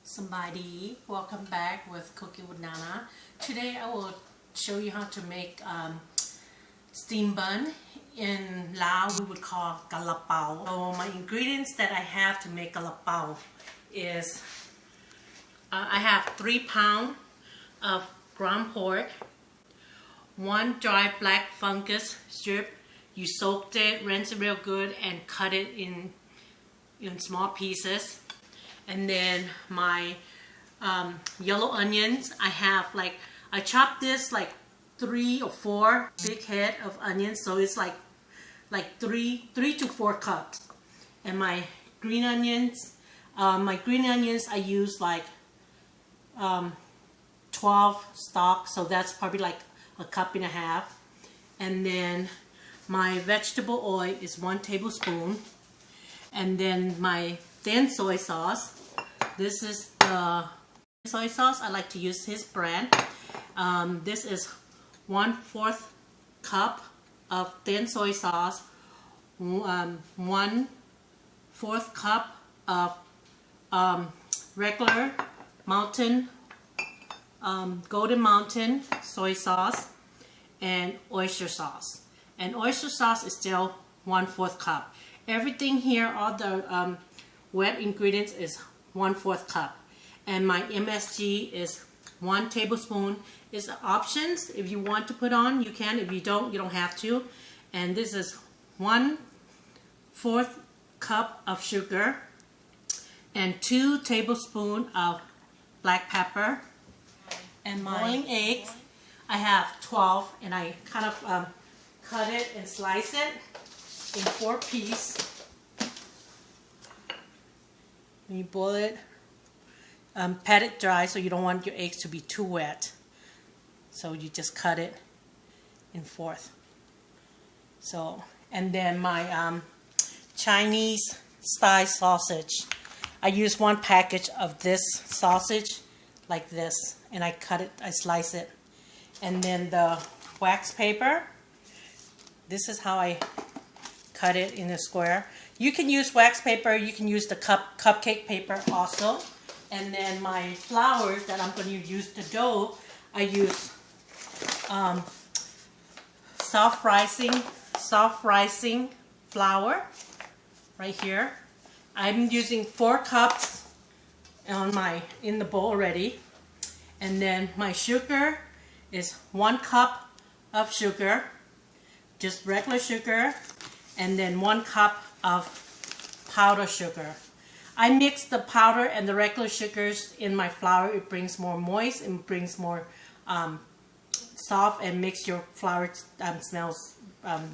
Somebody, welcome back with Cooking with Nana. Today I will show you how to make steamed bun. In Lao we would call Kalapao. So my ingredients that I have to make Kalapao is I have 3 pounds of ground pork, 1 dry black fungus strip. You soaked it, rinse it real good, and cut it in small pieces. And then my yellow onions, I chopped this like 3 or 4 big head of onions, so it's like 3 to 4 cups. And my green onions, I use like 12 stalks, so that's probably like a cup and a half. And then my vegetable oil is 1 tablespoon. And then my thin soy sauce. This is the soy sauce. I like to use his brand. This is 1/4 cup of thin soy sauce, 1/4 cup of regular mountain, golden mountain soy sauce, and oyster sauce. And oyster sauce is still 1/4 cup. Everything here, all the wet ingredients is 1/4 cup. And my MSG is 1 tablespoon. It's options. If you want to put on, you can. If you don't have to. And this is 1/4 cup of sugar and 2 tablespoons of black pepper. And my boiling eggs, I have 12, and I kind of cut it and slice it in 4 pieces. When you boil it, pat it dry so you don't want your eggs to be too wet. So you just cut it in 4. So, and then my Chinese style sausage. I use 1 package of this sausage like this, and I cut it, I slice it. And then the wax paper. This is how I cut it in a square. You can use wax paper, you can use the cupcake paper also. And then my flour that I'm going to use the dough, I use soft rising flour right here. I'm using 4 cups in the bowl already. And then my sugar is 1 cup of sugar, just regular sugar, and then 1 cup of powdered sugar. I mix the powder and the regular sugars in my flour. It brings more moist and brings more soft, and makes your flour smells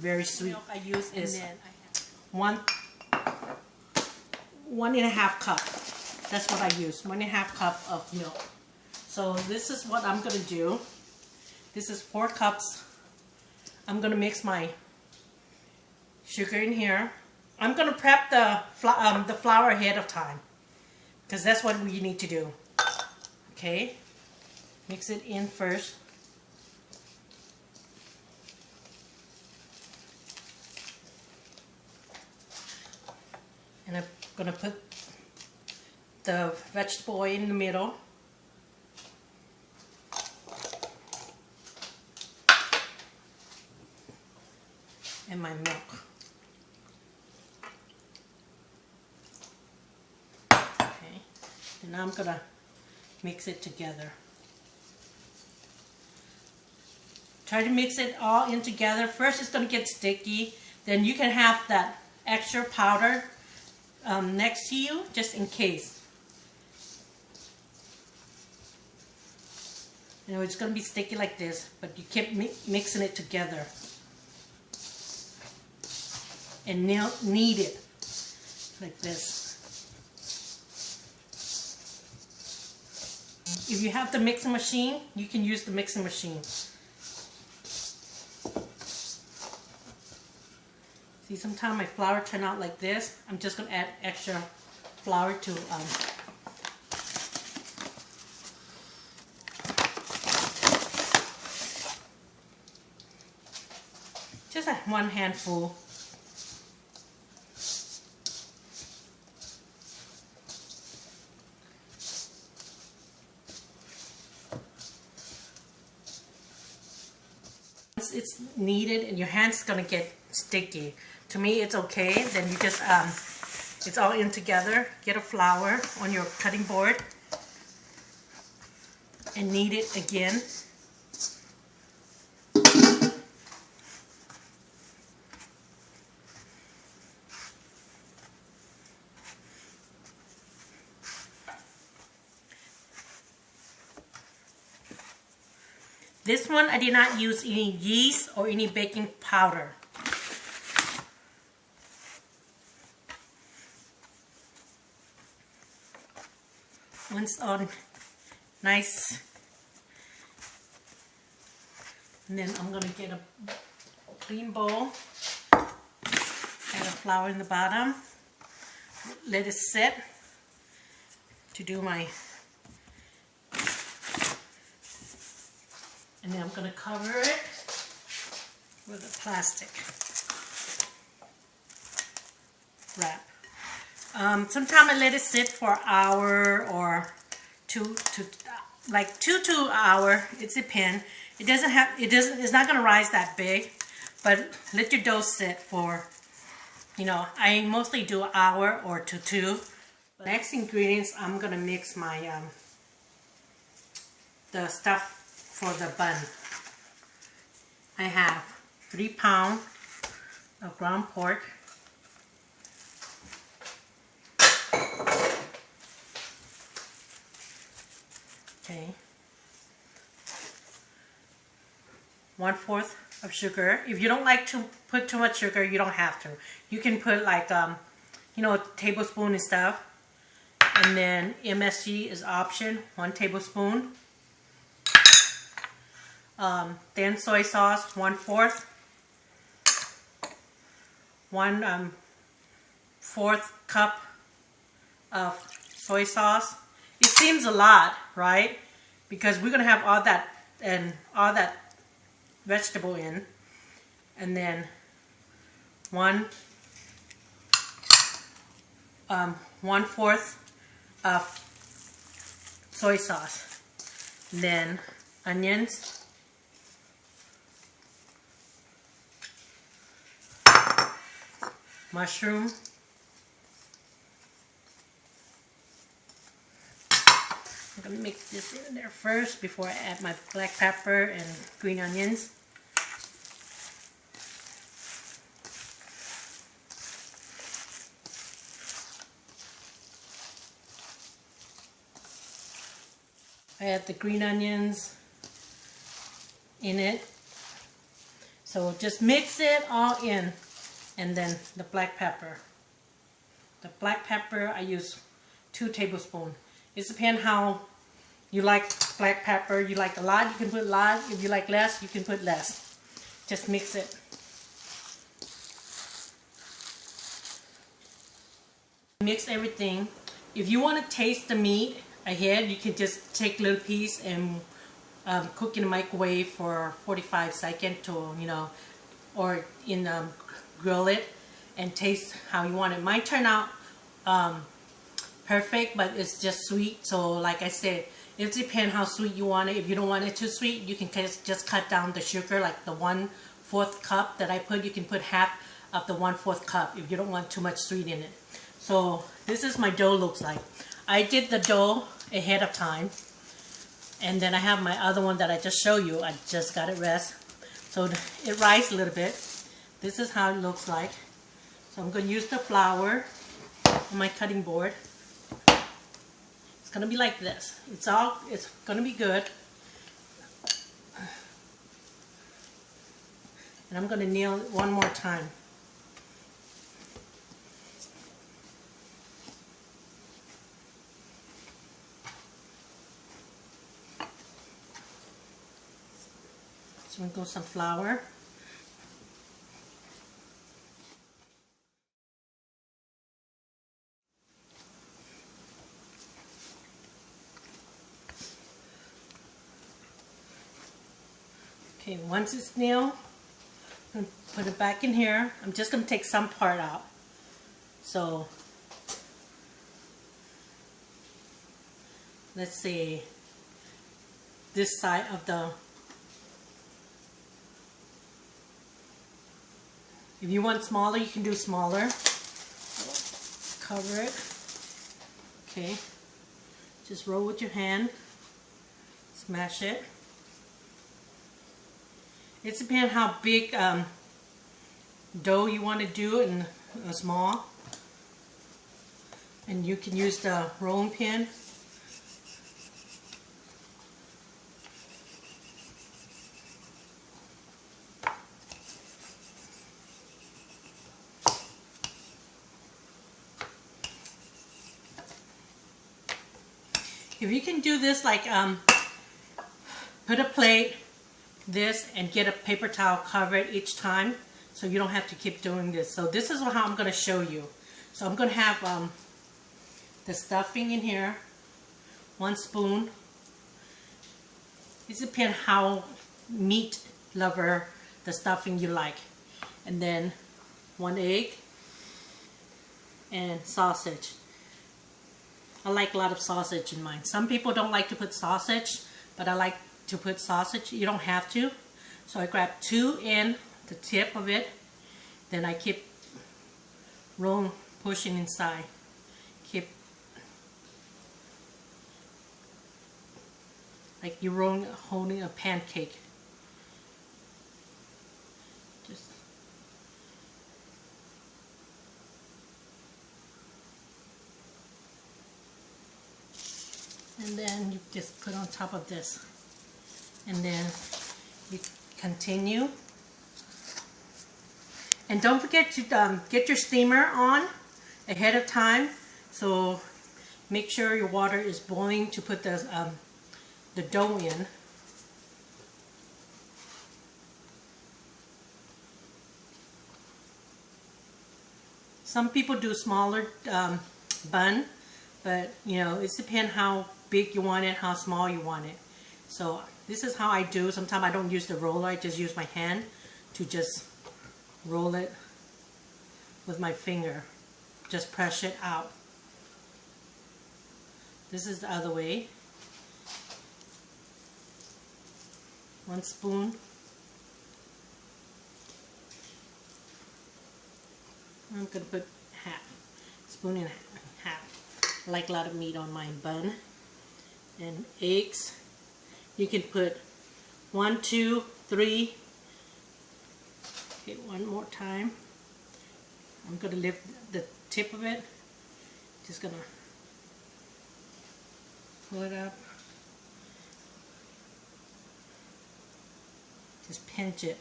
very sweet. I use is 1.5 cup. That's what I use, 1.5 cup of milk. So this is what I'm gonna do. This is 4 cups. I'm gonna mix my sugar in here. I'm going to prep the flour ahead of time, because that's what we need to do. Okay, mix it in first. And I'm going to put the vegetable oil in the middle. And my milk. And now I'm going to mix it together. Try to mix it all in together. First it's going to get sticky. Then you can have that extra powder next to you, just in case. You know, it's going to be sticky like this, but you keep mixing it together. And knead it like this. If you have the mixing machine, you can use the mixing machine. See, sometimes my flour turn out like this. I'm just going to add extra flour to just 1 handful. once it's kneaded and your hand's gonna get sticky. To me, it's okay. Then you just it's all in together. Get a flour on your cutting board and knead it again. This one, I did not use any yeast or any baking powder. Once all nice, and then I'm going to get a clean bowl, add a flour in the bottom, let it sit to do my, and then I'm going to cover it with a plastic wrap. Sometimes I let it sit for an hour or two to like 2 to an hour. It depends. It's not going to rise that big, but let your dough sit for, you know, I mostly do an hour or to 2. Next ingredients, I'm going to mix my the stuff for the bun. I have 3 pounds of ground pork, okay, 1/4 of sugar. If you don't like to put too much sugar, you don't have to. You can put like you know, a tablespoon and stuff. And then MSG is option, 1 tablespoon. Then soy sauce, 1/4. 1/4 cup of soy sauce. It seems a lot, right? Because we're gonna have all that and all that vegetable in, and then 1/4 of soy sauce. Then onions. Mushroom. I'm going to mix this in there first before I add my black pepper and green onions. I add the green onions in it. So just mix it all in. And then the black pepper. The black pepper, I use 2 tablespoons. It depends how you like black pepper. You like a lot, you can put a lot. If you like less, you can put less. Just mix it. Mix everything. If you want to taste the meat ahead, you can just take a little piece and cook in the microwave for 45 seconds to, you know, or in grill it and taste how you want it. Mine turned out perfect, but it's just sweet. So like I said, it depends how sweet you want it. If you don't want it too sweet, you can just cut down the sugar, like the 1/4 cup that I put. You can put half of the 1/4 cup if you don't want too much sweet in it. So this is my dough looks like. I did the dough ahead of time, and then I have my other one that I just showed you. I just got it rest, so it rises a little bit. This is how it looks like. So I'm going to use the flour on my cutting board. It's going to be like this. It's going to be good. And I'm going to kneel it one more time. So I'm going to go some flour. Okay, once it's nailed, I'm going to put it back in here. I'm just going to take some part out. So, let's see, this side of the If you want smaller, you can do smaller. Cover it. Okay. Just roll with your hand. Smash it. It depends how big dough you want to do in a small. And you can use the rolling pin. If you can do this like put a plate, this, and get a paper towel, cover it each time so you don't have to keep doing this. So this is how I'm going to show you. So I'm going to have the stuffing in here, 1 spoon. It depends how meat lover the stuffing you like. And then 1 egg and sausage. I like a lot of sausage in mine. Some people don't like to put sausage, but I like to put sausage. You don't have to. So I grab 2 in the tip of it. Then I keep rolling, pushing inside. Keep like you're rolling, holding a pancake. Just and then you just put on top of this, and then you continue. And don't forget to get your steamer on ahead of time, so make sure your water is boiling to put the dough in. Some people do smaller bun, but you know, it depends how big you want it, how small you want it. So this is how I do. Sometimes I don't use the roller, I just use my hand to just roll it with my finger. Just press it out. This is the other way. 1 spoon. I'm going to put half. Spoon and half. I like a lot of meat on my bun. And eggs. You can put 1, 2, 3. Okay, 1 more time. I'm going to lift the tip of it. Just going to pull it up. Just pinch it.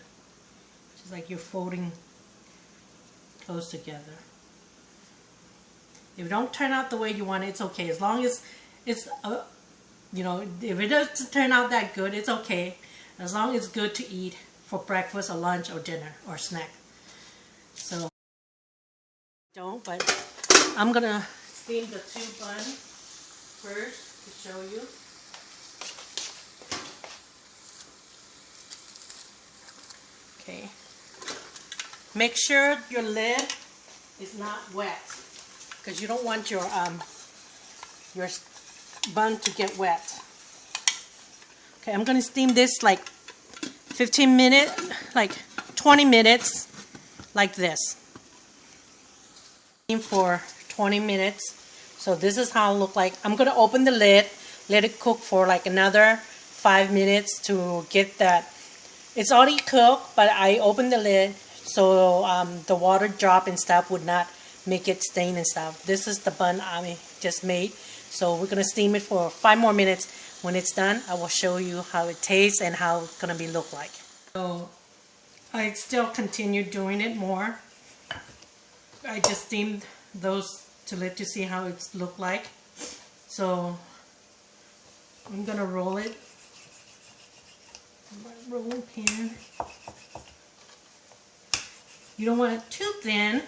Just like you're folding close together. If it don't turn out the way you want it, it's okay. As long as it's, you know, if it doesn't turn out that good, it's okay. As long as it's good to eat for breakfast or lunch or dinner or snack. So, don't, but I'm gonna steam the 2 buns first to show you. Okay. Make sure your lid is not wet, because you don't want your bun to get wet. Okay, I'm gonna steam this like 15 minutes, like 20 minutes, like this. Steam for 20 minutes. So this is how it look like. I'm gonna open the lid, let it cook for like another 5 minutes to get that. It's already cooked, but I opened the lid so the water drop and stuff would not make it stain and stuff. This is the bun I just made. So we're gonna steam it for 5 more minutes. When it's done, I will show you how it tastes and how it's gonna be look like. So I still continue doing it more. I just steamed those to let you see how it's look like. So I'm gonna roll it. My rolling pin. You don't want it too thin,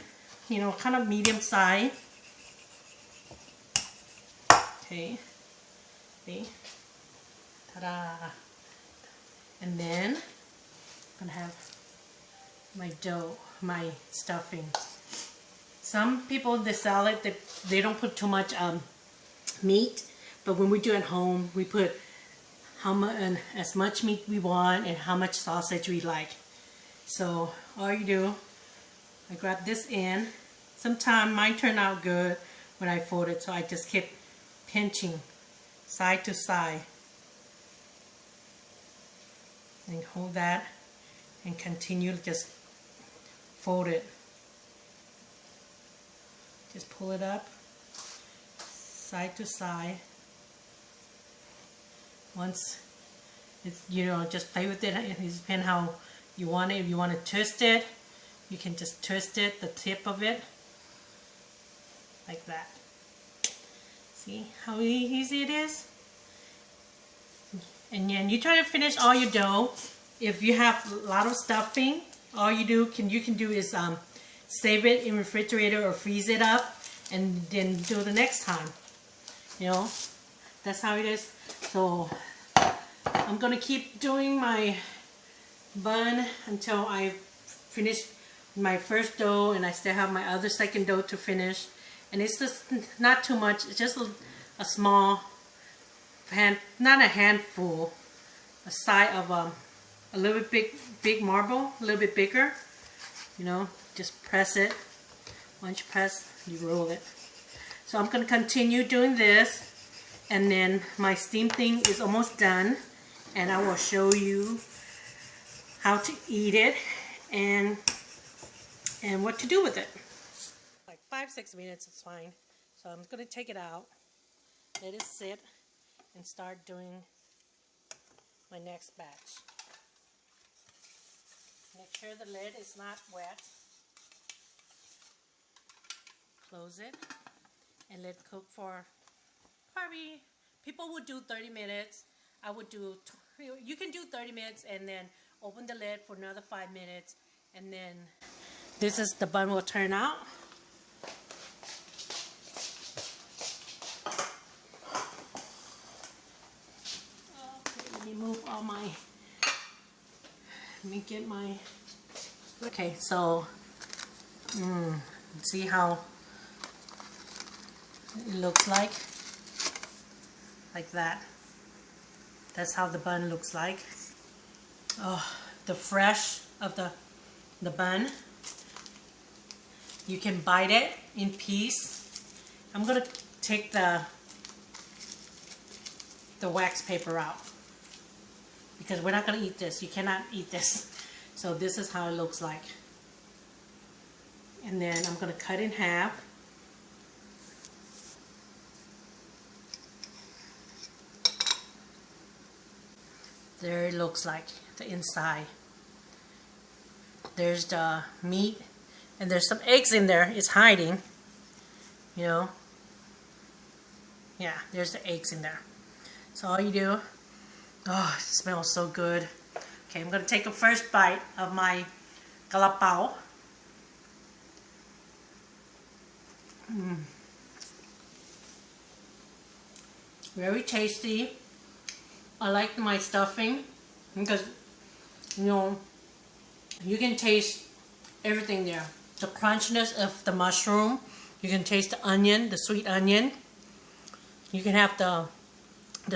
you know, kind of medium size. Okay. See? Ta-da! And then I'm gonna have my dough, my stuffing. Some people, they sell it, they don't put too much meat, but when we do it at home, we put how much and as much meat we want and how much sausage we like. So all you do, I grab this end. Sometimes mine turn out good when I fold it, so I just keep pinching side to side. And hold that and continue to just fold it. Just pull it up side to side. Once it's, just play with it. It depends how you want it. If you want to twist it, you can just twist it, the tip of it, like that. See how easy it is? And then you try to finish all your dough. If you have a lot of stuffing, all you can do is save it in refrigerator or freeze it up, and then do the next time. That's how it is. So I'm gonna keep doing my bun until I finish my first dough, and I still have my other second dough to finish. And it's just not too much. It's just a small not a handful, a size of a little bit big marble, a little bit bigger. Just press it. Once you press, you roll it. So I'm going to continue doing this, and then my steam thing is almost done, and I will show you how to eat it and what to do with it. Like 5-6 minutes is fine. So I'm going to take it out, let it sit, and start doing my next batch. Make sure the lid is not wet. Close it and let it cook for probably, people would do 30 minutes. I would do, you can do 30 minutes and then open the lid for another 5 minutes, and then this is the bun will turn out. Let me move all my, let me get my, okay, so see how it looks like that. That's how the bun looks like. Oh, the fresh of the bun. You can bite it in piece. I'm gonna take the wax paper out, because we're not gonna eat this. You cannot eat this. So this is how it looks like. And then I'm gonna cut in half. There it looks like, the inside. There's the meat, and there's some eggs in there. It's hiding, Yeah, there's the eggs in there. So all you do, oh, it smells so good. Okay, I'm gonna take a first bite of my Kalapao. Very tasty. I like my stuffing because, you can taste everything there. The crunchiness of the mushroom. You can taste the onion, the sweet onion. You can have the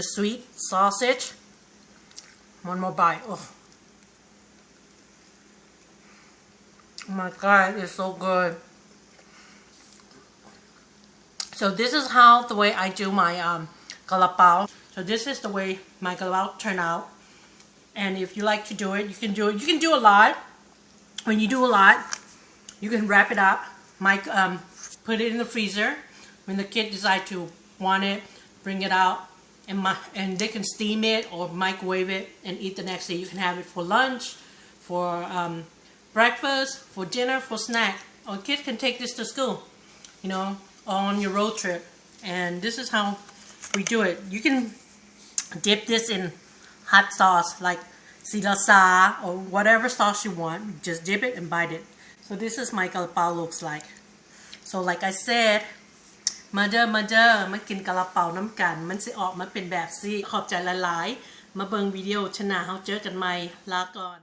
sweet sausage. One more bite. Oh my God, it's so good. So this is how the way I do my Kalapao. So this is the way my Kalapao turn out. And if you like to do it, you can do it. You can do a lot. When you do a lot, you can wrap it up. Put it in the freezer. When the kid decide to want it, bring it out, and they can steam it or microwave it and eat the next day. You can have it for lunch, for breakfast, for dinner, for snack. Or kids can take this to school, on your road trip. And this is how we do it. You can dip this in hot sauce like silasa or whatever sauce you want. Just dip it and bite it. So this is my Kalapao looks like. So like I said, มาเด้อมากินกะลาเปาน้ำกันมันสิออกมาเป็นแบบสิขอบใจหลายๆมาเบิ่งวิดีโอชนะเฮาเจอกันใหม่ลาก่อน